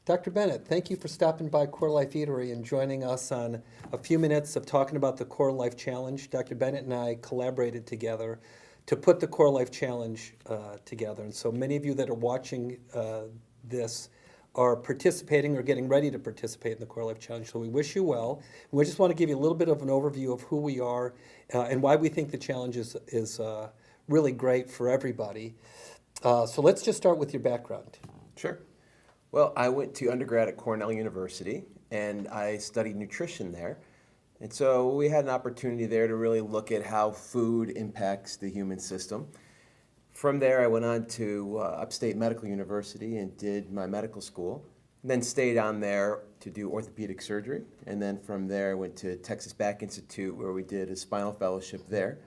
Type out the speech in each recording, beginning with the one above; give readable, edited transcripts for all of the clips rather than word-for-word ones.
Dr. Bennett, thank you for stopping by CoreLife Eatery and joining us on a few minutes of talking about the CoreLife Challenge. Dr. Bennett and I collaborated together to put the CoreLife Challenge together. And so many of you that are watching this are participating or getting ready to participate in the CoreLife Challenge. So we wish you well. And we just want to give you a little bit of an overview of who we are and why we think the challenge is really great for everybody. So let's just start with your background. Sure. Well, I went to undergrad at Cornell University, and I studied nutrition there. And so we had an opportunity there to really look at how food impacts the human system. From there, I went on to Upstate Medical University and did my medical school, and then stayed on there to do orthopedic surgery. And then from there, I went to Texas Back Institute, where we did a spinal fellowship there.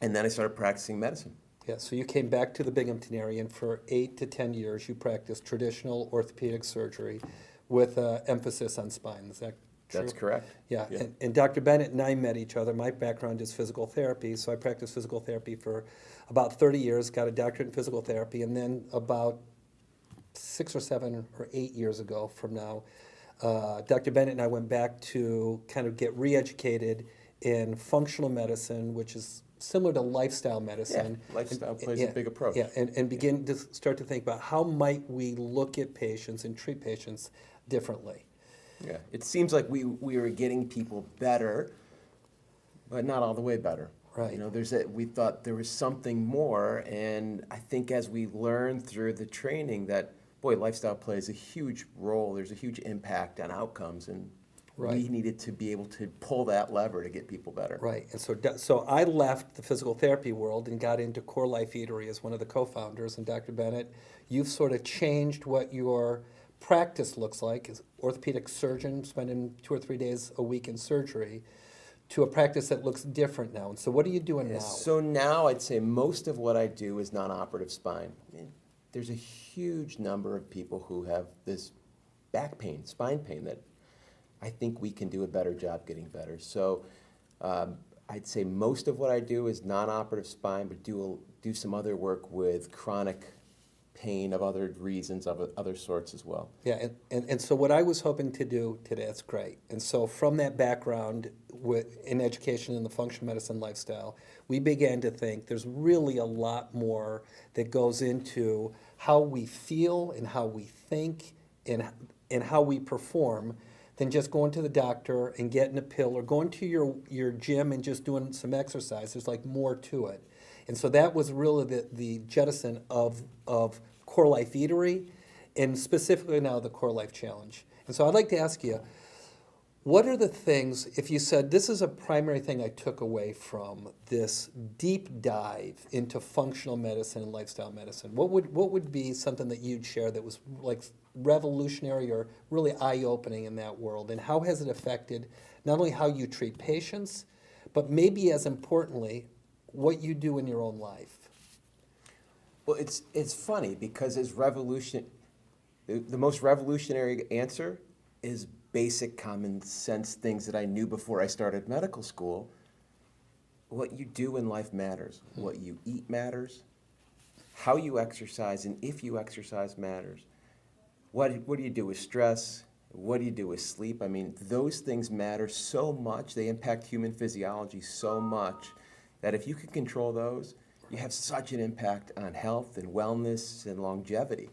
And then I started practicing medicine. Yeah, so you came back to the Binghamton area, and for 8 to 10 years you practiced traditional orthopedic surgery with emphasis on spine. Is that true? That's correct. Yeah, and Dr. Bennett and I met each other. My background is physical therapy, so I practiced physical therapy for about 30 years, got a doctorate in physical therapy, and then about 6 or 7 or 8 years ago from now, Dr. Bennett and I went back to kind of get re-educated in functional medicine, which is similar to lifestyle medicine. Yeah, lifestyle plays a big approach. Yeah, and begin to start to think about how might we look at patients and treat patients differently. Yeah, it seems like we were getting people better, but not all the way better. Right. You know, we thought there was something more, and I think as we learned through the training that, boy, lifestyle plays a huge role. There's a huge impact on outcomes, and Right. we needed to be able to pull that lever to get people better. Right, and so I left the physical therapy world and got into CoreLife Eatery as one of the co-founders. And Dr. Bennett, you've sort of changed what your practice looks like as orthopedic surgeon, spending 2 or 3 days a week in surgery, to a practice that looks different now. And so what are you doing now? So now I'd say most of what I do is non-operative spine. There's a huge number of people who have this back pain, spine pain, that I think we can do a better job getting better. So I'd say most of what I do is non-operative spine, but do some other work with chronic pain of other reasons, of other sorts as well. Yeah, and so what I was hoping to do today, that's great. And so from that background in education in the functional medicine lifestyle, we began to think there's really a lot more that goes into how we feel and how we think and how we perform than just going to the doctor and getting a pill or going to your gym and just doing some exercise. There's like more to it. And so that was really the jettison of CoreLife Eatery and specifically now the CoreLife Challenge. And so I'd like to ask you, what are the things, if you said this is a primary thing I took away from this deep dive into functional medicine and lifestyle medicine, what would be something that you'd share that was like revolutionary or really eye-opening in that world? And how has it affected not only how you treat patients, but maybe as importantly, what you do in your own life? Well, it's funny because the most revolutionary answer is basic common sense things that I knew before I started medical school. What you do in life matters. What you eat matters. How you exercise and if you exercise matters. What do you do with stress? What do you do with sleep? I mean, those things matter so much. They impact human physiology so much that if you can control those, you have such an impact on health and wellness and longevity.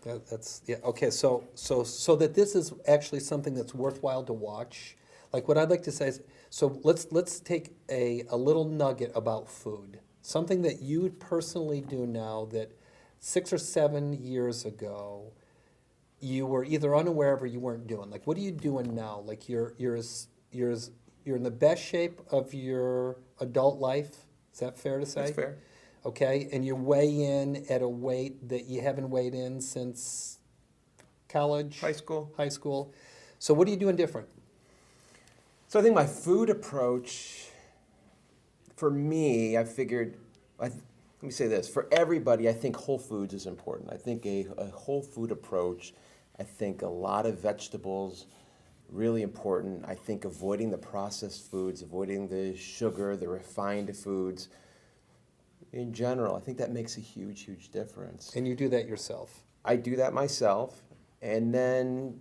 Okay. So that this is actually something that's worthwhile to watch. Like what I'd like to say is, so let's take a little nugget about food. Something that you personally do now that 6 or 7 years ago you were either unaware of or you weren't doing. Like what are you doing now? Like you're in the best shape of your adult life. Is that fair to say? That's fair. Okay, and you weigh in at a weight that you haven't weighed in since college? High school. High school. So what are you doing different? So I think my food approach, for me, I figured, let me say this, for everybody, I think whole foods is important. I think a whole food approach, I think a lot of vegetables, really important. I think avoiding the processed foods, avoiding the sugar, the refined foods, in general, I think that makes a huge, huge difference. And you do that yourself? I do that myself, And then,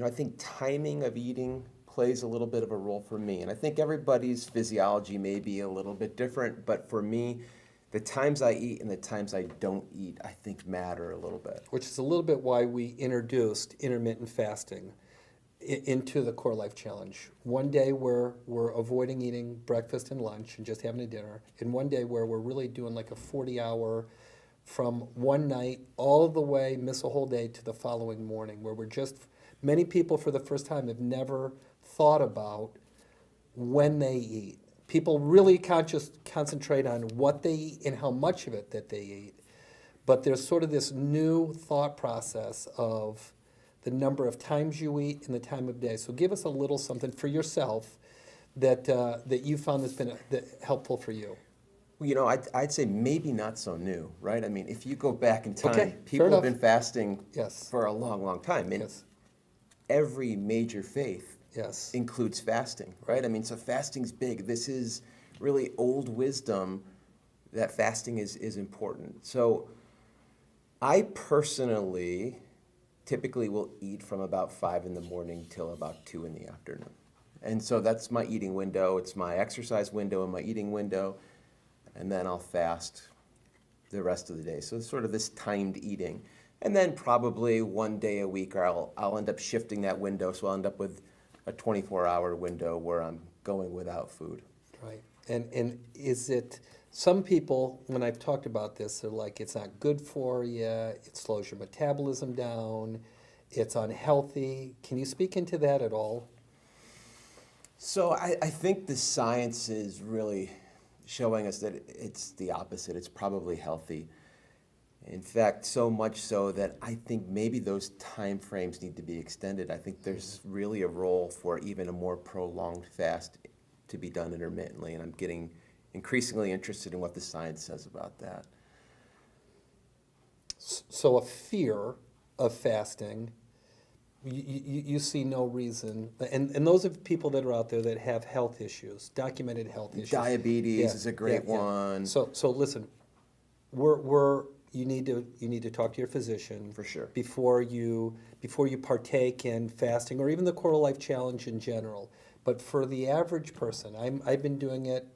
I think timing of eating plays a little bit of a role for me. And I think everybody's physiology may be a little bit different, but for me, the times I eat and the times I don't eat, I think matter a little bit. Which is a little bit why we introduced intermittent fasting into the CoreLife Challenge. One day we're avoiding eating breakfast and lunch and just having a dinner, and one day where we're really doing like a 40-hour from one night all the way, miss a whole day, to the following morning, where we're just, many people for the first time have never thought about when they eat. People really concentrate on what they eat and how much of it that they eat. But there's sort of this new thought process of the number of times you eat and the time of day. So give us a little something for yourself that you found that's been helpful for you. Well, I'd say maybe not so new, right? I mean, if you go back in time, Okay, people fair have been enough. fasting Yes. for a long, long time. And Yes. every major faith Yes. includes fasting, right? I mean, so fasting's big. This is really old wisdom that fasting is important. So I personally typically will eat from about 5 in the morning till about 2 in the afternoon. And so that's my eating window. It's my exercise window and my eating window. And then I'll fast the rest of the day. So it's sort of this timed eating. And then probably one day a week, or I'll end up shifting that window. So I'll end up with a 24-hour window where I'm going without food. Right. And is it, some people, when I've talked about this, they're like, it's not good for you, it slows your metabolism down, it's unhealthy. Can you speak into that at all? So I think the science is really showing us that it's the opposite. It's probably healthy. In fact, so much so that I think maybe those time frames need to be extended. I think there's really a role for even a more prolonged fast to be done intermittently, and I'm getting increasingly interested in what the science says about that. So a fear of fasting, you see no reason, and those are people that are out there that have health issues, documented health issues. Diabetes is a great one. So listen, you need to talk to your physician For sure. before you partake in fasting or even the CoreLife Challenge in general. But for the average person, I've been doing it.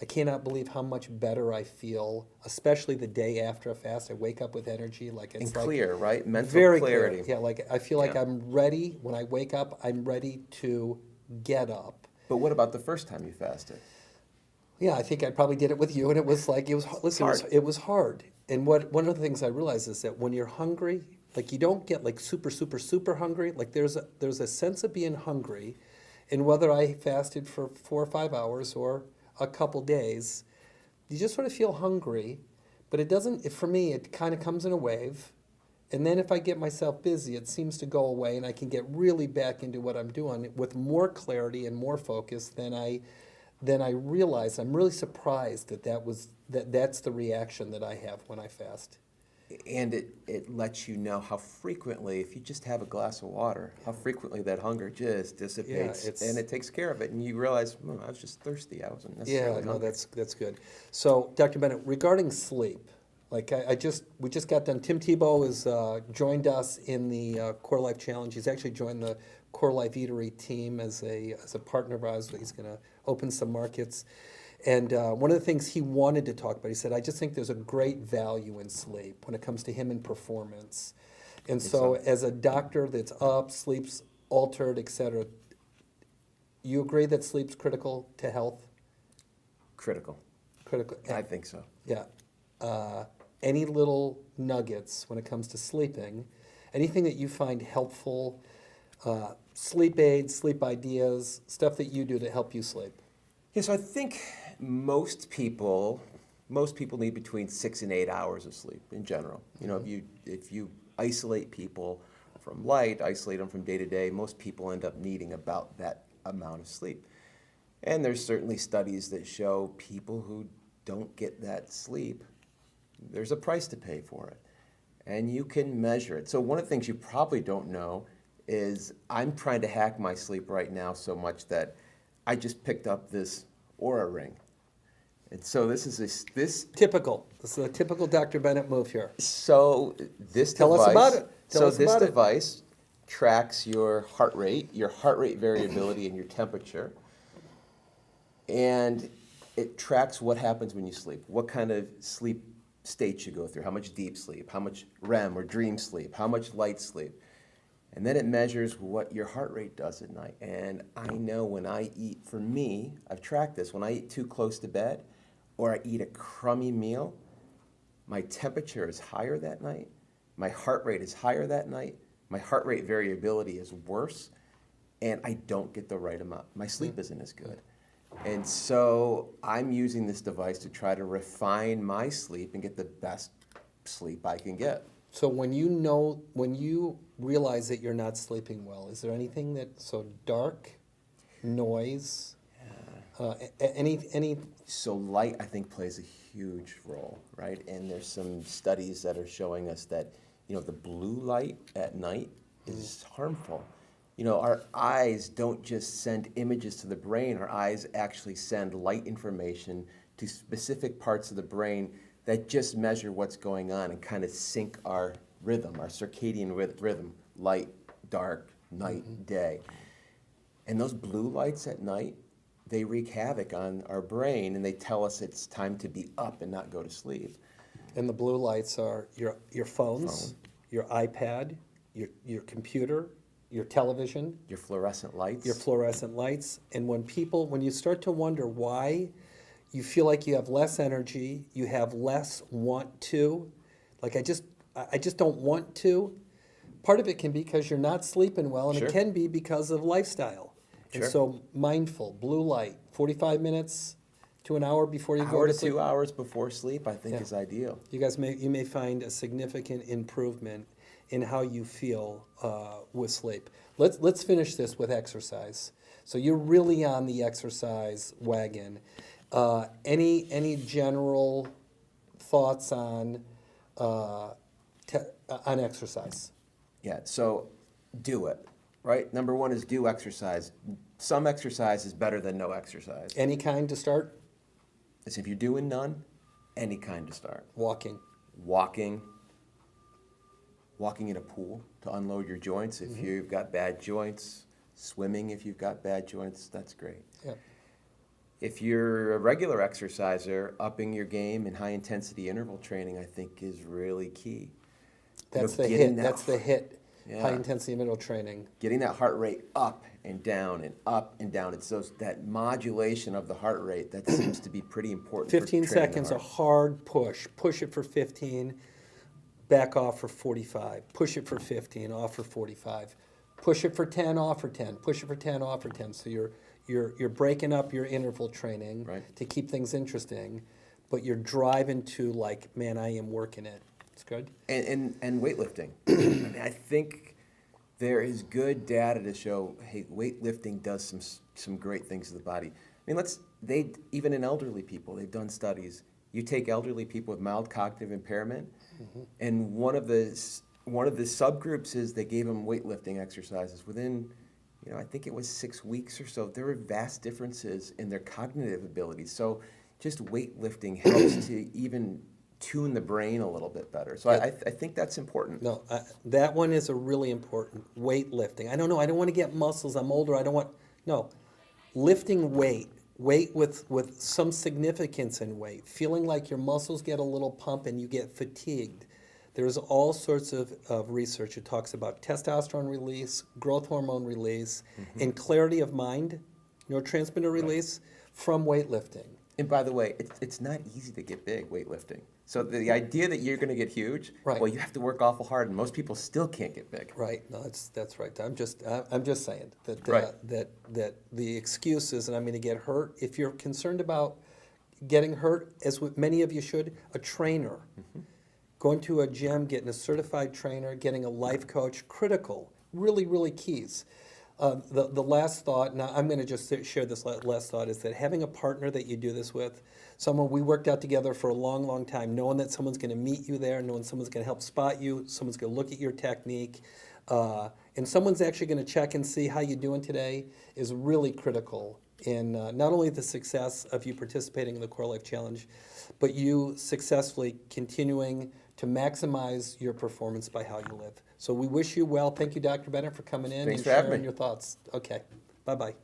I cannot believe how much better I feel, especially the day after a fast. I wake up with energy, like it's And like clear, right? Mental very clarity. clear. Yeah, like I feel like Yeah. I'm ready. When I wake up, I'm ready to get up. But what about the first time you fasted? Yeah, I think I probably did it with you, and it was like it was hard. And one of the things I realized is that when you're hungry, like you don't get like super hungry. Like there's a sense of being hungry, and whether I fasted for 4 or 5 hours or a couple days, you just sort of feel hungry, but it doesn't. For me, it kind of comes in a wave, and then if I get myself busy, it seems to go away, and I can get really back into what I'm doing with more clarity and more focus than I realized. I'm really surprised that's the reaction that I have when I fast. And it lets you know how frequently, if you just have a glass of water, how frequently that hunger just dissipates, and it takes care of it. And you realize, I was just thirsty. I wasn't necessarily Yeah, no, hungry. that's good. So, Dr. Bennett, regarding sleep, like we just got done. Tim Tebow has joined us in the CoreLife Challenge. He's actually joined the CoreLife Eatery team as a partner of ours. He's going to open some markets. And one of the things he wanted to talk about, he said, I just think there's a great value in sleep when it comes to him and performance. And so as a doctor that's up, sleep's altered, et cetera, you agree that sleep's critical to health? Critical. Critical. I think so. Yeah. Any little nuggets when it comes to sleeping, anything that you find helpful, sleep aids, sleep ideas, stuff that you do to help you sleep? Yeah, so I think most people need between 6 and 8 hours of sleep in general. You know, if you isolate people from light, isolate them from day to day, most people end up needing about that amount of sleep. And there's certainly studies that show people who don't get that sleep, there's a price to pay for it. And you can measure it. So one of the things you probably don't know is I'm trying to hack my sleep right now so much that I just picked up this Oura ring. And so this is Typical. This is a typical Dr. Bennett move here. So this Tell device, us about it. Tell us this about it. device tracks your heart rate variability, and your temperature. And it tracks what happens when you sleep, what kind of sleep states you go through, how much deep sleep, how much REM or dream sleep, how much light sleep. And then it measures what your heart rate does at night. And I know when I eat, for me, I've tracked this, when I eat too close to bed or I eat a crummy meal, my temperature is higher that night, my heart rate is higher that night, my heart rate variability is worse, and I don't get the right amount. My sleep isn't as good. And so I'm using this device to try to refine my sleep and get the best sleep I can get. So when you realize that you're not sleeping well, is there anything so dark, noise, any? So light, I think, plays a huge role, right? And there's some studies that are showing us that, the blue light at night is harmful. Our eyes don't just send images to the brain. Our eyes actually send light information to specific parts of the brain that just measure what's going on and kind of sync our rhythm, our circadian rhythm, light, dark, night, day. And those blue lights at night, they wreak havoc on our brain, and they tell us it's time to be up and not go to sleep. And the blue lights are your phones, your iPad, your computer, your television, your fluorescent lights. And when you start to wonder why you feel like you have less energy, you have less want to, like I just don't want to. Part of it can be because you're not sleeping well, and Sure. it can be because of lifestyle. Sure. And so mindful, blue light, 45 minutes to an hour before you go Hour to to sleep. 2 hours before sleep, I think, Yeah. is ideal. You may find a significant improvement in how you feel with sleep. Let's finish this with exercise. So you're really on the exercise wagon. Any general thoughts on exercise? Yeah, so do it, right? Number one is do exercise. Some exercise is better than no exercise. Any kind to start? As if you're doing none, any kind to start. Walking. Walking in a pool to unload your joints if you've got bad joints. Swimming if you've got bad joints, that's great. Yeah. If you're a regular exerciser, upping your game in high-intensity interval training, I think, is really key. That's the getting hit. that- That's the hit. Yeah. High intensity interval training. Getting that heart rate up and down and up and down. It's that modulation of the heart rate that seems to be pretty important. 15 for training the seconds, a heart. hard push. Push it for 15, back off for 45. Push it for 15, off for 45. Push it for 10, off for 10. Push it for 10, off for 10. So you're breaking up your interval training Right. to keep things interesting, but you're driving to like, man, I am working it. It's good. And weightlifting. I mean, I think there is good data to show, hey, weightlifting does some great things to the body. I mean, even in elderly people, they've done studies. You take elderly people with mild cognitive impairment, and one of the subgroups is they gave them weightlifting exercises. Within, I think it was 6 weeks or so, there were vast differences in their cognitive abilities. So just weightlifting helps to even tune the brain a little bit better. So I think that's important. No, that one is a really important. Weightlifting. I don't know. I don't want to get muscles. I'm older. No. Lifting weight with some significance in weight, feeling like your muscles get a little pump and you get fatigued. There's all sorts of research that talks about testosterone release, growth hormone release, and clarity of mind, neurotransmitter release from weightlifting. And by the way, it's not easy to get big weightlifting. So the idea that you're going to get huge, Right. well, you have to work awful hard, and most people still can't get big. Right. No, that's right. I'm just saying that Right. that the excuse is that I'm going to get hurt. If you're concerned about getting hurt, as many of you should, a trainer, going to a gym, getting a certified trainer, getting a life coach, critical, really, really keys. The last thought, now I'm going to just share this last thought, is that having a partner that you do this with, someone we worked out together for a long, long time, knowing that someone's going to meet you there, knowing someone's going to help spot you, someone's going to look at your technique, and someone's actually going to check and see how you're doing today is really critical in not only the success of you participating in the CoreLife Challenge, but you successfully continuing to maximize your performance by how you live. So we wish you well. Thank you, Dr. Bennett, for coming in Thanks and for having sharing me. your thoughts. Okay, bye-bye.